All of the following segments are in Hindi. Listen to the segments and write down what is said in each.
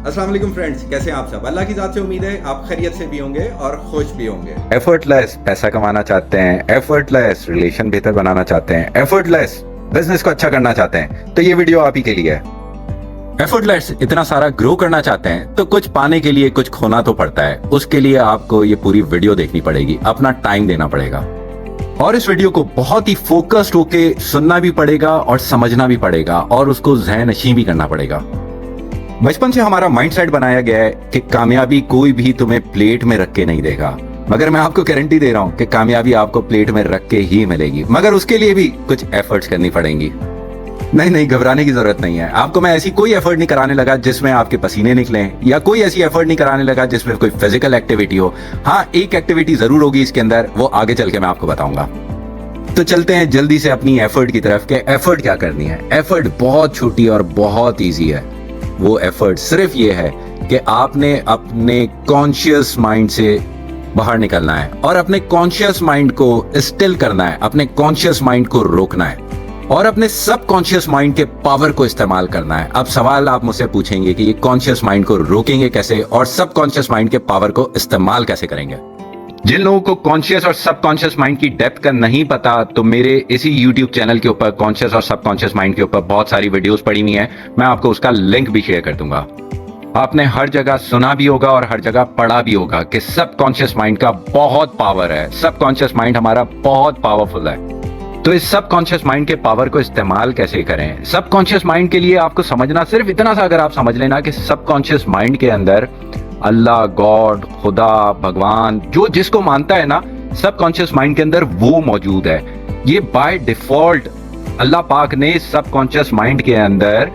अस्सलाम वालेकुम फ्रेंड्स, कैसे हैं आप सब। अल्लाह की ज़ात से उम्मीद है आप खैरियत से भी होंगे और खुश भी होंगे। एफर्टलेस पैसा कमाना चाहते हैं, एफर्टलेस रिलेशन बेहतर बनाना चाहते हैं, एफर्टलेस बिजनेस को अच्छा करना चाहते हैं, तो ये वीडियो आप ही के लिए है। एफर्टलेस इतना सारा ग्रो करना चाहते हैं तो कुछ पाने के लिए कुछ खोना तो पड़ता है। उसके लिए आपको ये पूरी वीडियो देखनी पड़ेगी, अपना टाइम देना पड़ेगा और इस वीडियो को बहुत ही फोकस्ड होके सुनना भी पड़ेगा और समझना भी पड़ेगा और उसको ज़हन नशीं भी करना पड़ेगा। बचपन से हमारा माइंडसेट बनाया गया है कि कामयाबी कोई भी तुम्हें प्लेट में रख के नहीं देगा, मगर मैं आपको गारंटी दे रहा हूं कि कामयाबी आपको प्लेट में रख के ही मिलेगी, मगर उसके लिए भी कुछ एफर्ट्स करनी पड़ेंगी। नहीं, घबराने की जरूरत नहीं है। आपको मैं ऐसी कोई एफर्ट नहीं कराने लगा जिसमें आपके पसीने निकले, या कोई ऐसी एफर्ट नहीं कराने लगा जिसमें कोई फिजिकल एक्टिविटी हो। हाँ, एक एक्टिविटी जरूर होगी इसके अंदर, वो आगे चल के मैं आपको बताऊंगा। तो चलते हैं जल्दी से अपनी एफर्ट की तरफ कि एफर्ट क्या करनी है। एफर्ट बहुत छोटी और बहुत ईजी है। वो एफर्ट सिर्फ ये है कि आपने अपने कॉन्शियस माइंड से बाहर निकलना है और अपने कॉन्शियस माइंड को स्टिल करना है, अपने कॉन्शियस माइंड को रोकना है और अपने सब कॉन्शियस माइंड के पावर को इस्तेमाल करना है। अब सवाल आप मुझसे पूछेंगे कि ये कॉन्शियस माइंड को रोकेंगे कैसे और सब कॉन्शियस माइंड के पावर को इस्तेमाल कैसे करेंगे। जिन लोगों को कॉन्शियस और सबकॉन्शियस माइंड की डेप्थ का नहीं पता, तो मेरे इसी यूट्यूब चैनल के ऊपर कॉन्शियस और सबकॉन्शियस माइंड के ऊपर बहुत सारी वीडियोस पड़ी हुई हैं। मैं आपको उसका लिंक भी शेयर कर दूंगा। आपने हर जगह सुना भी होगा और हर जगह पढ़ा भी होगा कि सबकॉन्शियस माइंड का बहुत पावर है, सबकॉन्शियस माइंड हमारा बहुत पावरफुल है। तो इस सबकॉन्शियस माइंड के पावर को इस्तेमाल कैसे करें। सबकॉन्शियस माइंड के लिए आपको समझना सिर्फ इतना सा, अगर आप समझ लेना कि सबकॉन्शियस माइंड के अंदर अल्लाह, गॉड, खुदा, भगवान, जो जिसको मानता है ना, सबकॉन्शियस माइंड के अंदर वो मौजूद है। ये बाय डिफॉल्ट अल्लाह पाक ने सबकॉन्शियस माइंड के अंदर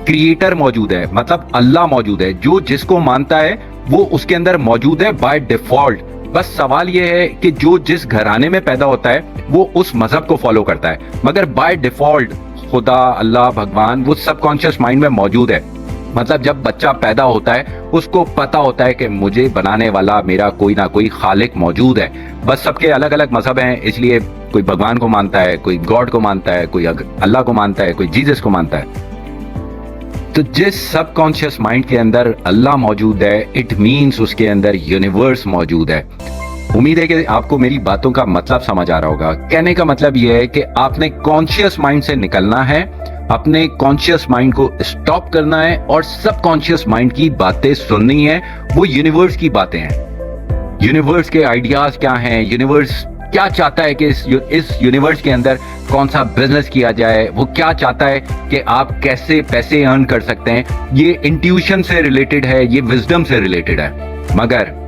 क्रिएटर मौजूद है, मतलब अल्लाह मौजूद है। जो जिसको मानता है वो उसके अंदर मौजूद है बाय डिफॉल्ट। बस सवाल ये है कि जो जिस घराने में पैदा होता है वो उस मजहब को फॉलो करता है, मगर बाय डिफॉल्ट खुदा, अल्लाह, भगवान वो सबकॉन्शियस माइंड में मौजूद है। मतलब जब बच्चा पैदा होता है उसको पता होता है कि मुझे बनाने वाला मेरा कोई ना कोई खालिक मौजूद है। बस सबके अलग अलग मजहब हैं, इसलिए कोई भगवान को मानता है, कोई गॉड को मानता है, कोई अल्लाह को मानता है, कोई जीसस को मानता है। तो जिस सबकॉन्शियस माइंड के अंदर अल्लाह मौजूद है, इट मीन्स उसके अंदर यूनिवर्स मौजूद है। उम्मीद है कि आपको मेरी बातों का मतलब समझ आ रहा होगा। कहने का मतलब यह है कि आपने कॉन्शियस माइंड से निकलना है, अपने कॉन्शियस माइंड को स्टॉप करना है और सबकॉन्शियस माइंड की बातें सुननी है। वो यूनिवर्स की बातें हैं, यूनिवर्स के आइडियाज क्या हैं, यूनिवर्स क्या चाहता है कि इस यूनिवर्स के अंदर कौन सा बिजनेस किया जाए, वो क्या चाहता है कि आप कैसे पैसे अर्न कर सकते हैं। ये इंट्यूशन से रिलेटेड है, ये विजडम से रिलेटेड है, मगर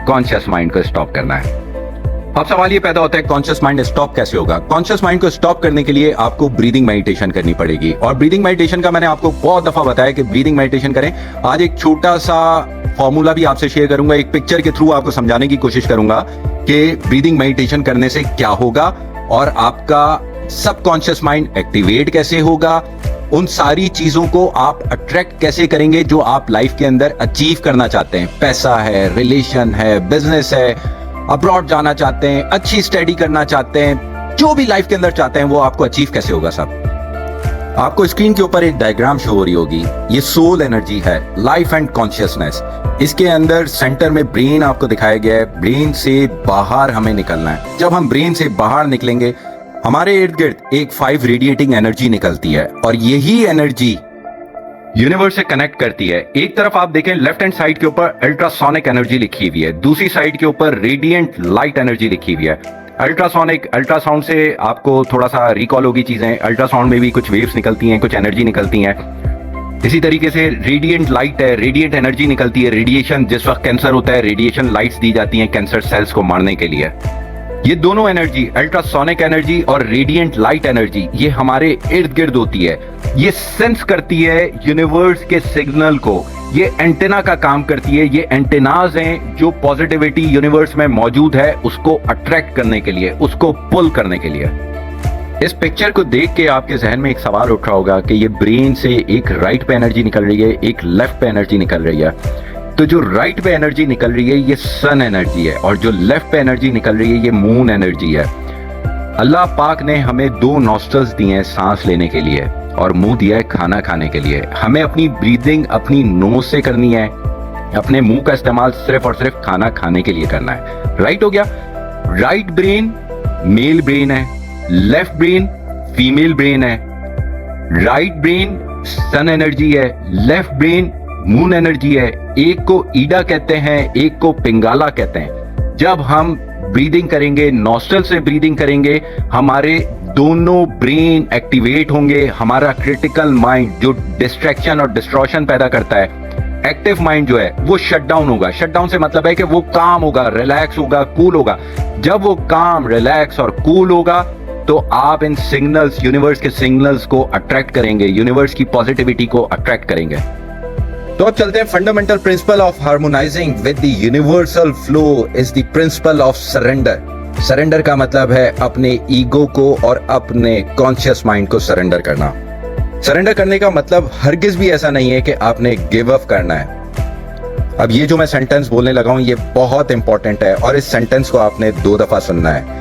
कॉन्शियस माइंड को स्टॉप करना है। अब सवाल ये पैदा होता है कॉन्शियस माइंड स्टॉप कैसे होगा। कॉन्शियस माइंड को स्टॉप करने के लिए आपको ब्रीदिंग मेडिटेशन करनी पड़ेगी और ब्रीदिंग मेडिटेशन का मैंने आपको बहुत दफा बताया कि ब्रीदिंग मेडिटेशन करें। आज एक छोटा सा फॉर्मूला भी आपसे शेयर करूंगा, एक पिक्चर के थ्रू आपको समझाने की कोशिश करूंगा कि ब्रीदिंग मेडिटेशन करने से क्या होगा और आपका सबकॉन्शियस माइंड एक्टिवेट कैसे होगा। उन सारी चीजों को आप अट्रैक्ट कैसे करेंगे जो आप लाइफ के अंदर अचीव करना चाहते हैं। पैसा है, रिलेशन है, बिजनेस है, अब्रॉड जाना चाहते हैं, अच्छी स्टडी करना चाहते हैं, जो भी लाइफ के अंदर चाहते हैं वो आपको अचीव कैसे होगा। सब आपको स्क्रीन के ऊपर एक डायग्राम शो हो रही होगी। ये सोल एनर्जी है, लाइफ एंड कॉन्शियसनेस। इसके अंदर सेंटर में ब्रेन आपको दिखाया गया है। ब्रेन से बाहर हमें निकलना है। जब हम ब्रेन से बाहर निकलेंगे हमारे इर्द गिर्द एक 5 रेडिएटिंग एनर्जी निकलती है और यही एनर्जी यूनिवर्स से कनेक्ट करती है। एक तरफ आप देखें लेफ्ट हैंड साइड के ऊपर अल्ट्रासोनिक एनर्जी लिखी हुई है, दूसरी साइड के ऊपर रेडिएंट लाइट एनर्जी लिखी हुई है। अल्ट्रासाउंड से आपको थोड़ा सा रिकॉल होगी चीजें। अल्ट्रासाउंड में भी कुछ वेव्स निकलती हैं, कुछ एनर्जी निकलती हैं। इसी तरीके से रेडिएंट लाइट है, रेडिएंट एनर्जी निकलती है। रेडिएशन, जिस वक्त कैंसर होता है रेडिएशन लाइट्स दी जाती हैं कैंसर सेल्स को मारने के लिए। ये दोनों एनर्जी, अल्ट्रासोनिक एनर्जी और रेडिएंट लाइट एनर्जी, ये हमारे इर्द गिर्द होती है। ये सेंस करती है यूनिवर्स के सिग्नल को, ये एंटेना का काम करती है। ये एंटेनाज हैं जो पॉजिटिविटी यूनिवर्स में मौजूद है उसको अट्रैक्ट करने के लिए, उसको पुल करने के लिए। इस पिक्चर को देख के आपके जहन में एक सवाल उठ रहा होगा कि ये ब्रेन से एक राइट पे एनर्जी निकल रही है, एक लेफ्ट पे एनर्जी निकल रही है। तो जो राइट पे एनर्जी निकल रही है ये सन एनर्जी है और जो लेफ्ट पे एनर्जी निकल रही है ये मून एनर्जी है। अल्लाह पाक ने हमें 2 नॉस्ट्रल्स दिए हैं सांस लेने के लिए और मुंह दिया है खाना खाने के लिए। हमें अपनी ब्रीदिंग अपनी नोज से करनी है, अपने मुंह का इस्तेमाल सिर्फ और सिर्फ खाना खाने के लिए करना है। राइट हो गया। राइट ब्रेन मेल ब्रेन है, लेफ्ट ब्रेन फीमेल ब्रेन है। राइट ब्रेन सन एनर्जी है, लेफ्ट ब्रेन मून एनर्जी है। एक को ईडा कहते हैं, एक को पिंगाला कहते हैं। जब हम ब्रीदिंग करेंगे, नॉस्ट्रल से ब्रीदिंग करेंगे, हमारे दोनों ब्रेन एक्टिवेट होंगे। हमारा क्रिटिकल माइंड जो डिस्ट्रैक्शन और डिस्ट्रॉशन पैदा करता है, एक्टिव माइंड जो है वो शट डाउन होगा। शट डाउन से मतलब है कि वो काम होगा, रिलैक्स होगा, कूल होगा। जब वो काम, रिलैक्स और कूल होगा तो आप इन सिग्नल्स, यूनिवर्स के सिग्नल्स को अट्रैक्ट करेंगे, यूनिवर्स की पॉजिटिविटी को अट्रैक्ट करेंगे। तो अब चलते हैं। Fundamental principle of harmonising with the universal flow is the principle of surrender. Surrender का मतलब है अपने ईगो को और अपने कॉन्शियस माइंड को सरेंडर करना। सरेंडर करने का मतलब हरगिज भी ऐसा नहीं है कि आपने गिव अप करना है। अब ये जो मैं सेंटेंस बोलने लगा हूं ये बहुत इंपॉर्टेंट है और इस सेंटेंस को आपने 2 दफा सुनना है।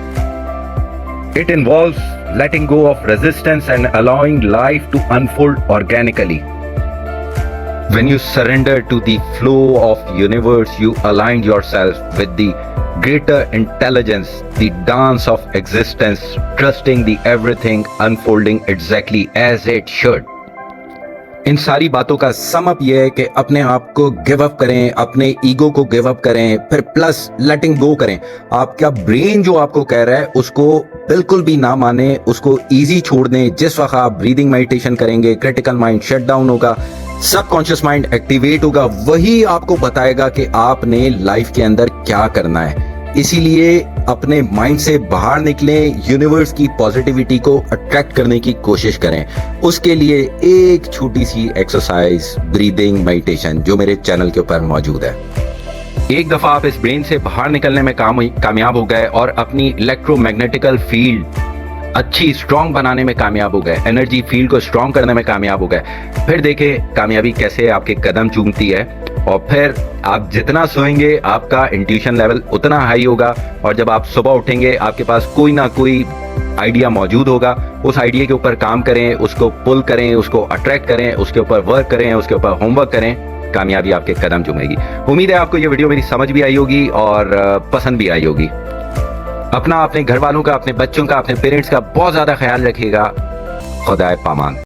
It involves letting go of resistance and allowing life to unfold organically. When you surrender to the flow of universe, you align yourself with the greater intelligence, the dance of existence, trusting the everything unfolding exactly as it should. इन सारी बातों का सम अप ये है कि अपने आप को गिव अप करें, अपने ईगो को गिव अप करें, फिर प्लस लेटिंग गो करें। आपका ब्रेन जो आपको कह रहा है उसको बिल्कुल भी ना माने, उसको इजी छोड़ दें। जिस वक्त आप ब्रीदिंग मेडिटेशन करेंगे, क्रिटिकल माइंड शट डाउन होगा, सबकॉन्शियस माइंड एक्टिवेट होगा, वही आपको बताएगा कि आपने लाइफ के अंदर क्या करना है। इसीलिए अपने माइंड से बाहर निकलें, यूनिवर्स की पॉजिटिविटी को अट्रैक्ट करने की कोशिश करें। उसके लिए एक छोटी सी एक्सरसाइज, ब्रीदिंग मेडिटेशन, जो मेरे चैनल के ऊपर मौजूद है। एक दफा आप इस ब्रेन से बाहर निकलने में कामयाब हो गए और अपनी इलेक्ट्रोमैग्नेटिकल फील्ड अच्छी स्ट्रांग बनाने में कामयाब हो गए, एनर्जी फील्ड को स्ट्रांग करने में कामयाब हो गए, फिर देखें कामयाबी कैसे आपके कदम चूमती है। और फिर आप जितना सोएंगे आपका इंट्यूशन लेवल उतना हाई होगा, और जब आप सुबह उठेंगे आपके पास कोई ना कोई आइडिया मौजूद होगा। उस आइडिया के ऊपर काम करें, उसको पुल करें, उसको अट्रैक्ट करें, उसके ऊपर वर्क करें, उसके ऊपर होमवर्क करें, कामयाबी आपके कदम चूमेगी। उम्मीद है आपको ये वीडियो मेरी समझ भी आई होगी और पसंद भी आई होगी। अपना, अपने घर वालों का, अपने बच्चों का, अपने पेरेंट्स का बहुत ज्यादा ख्याल रखिएगा। खुदा पामान।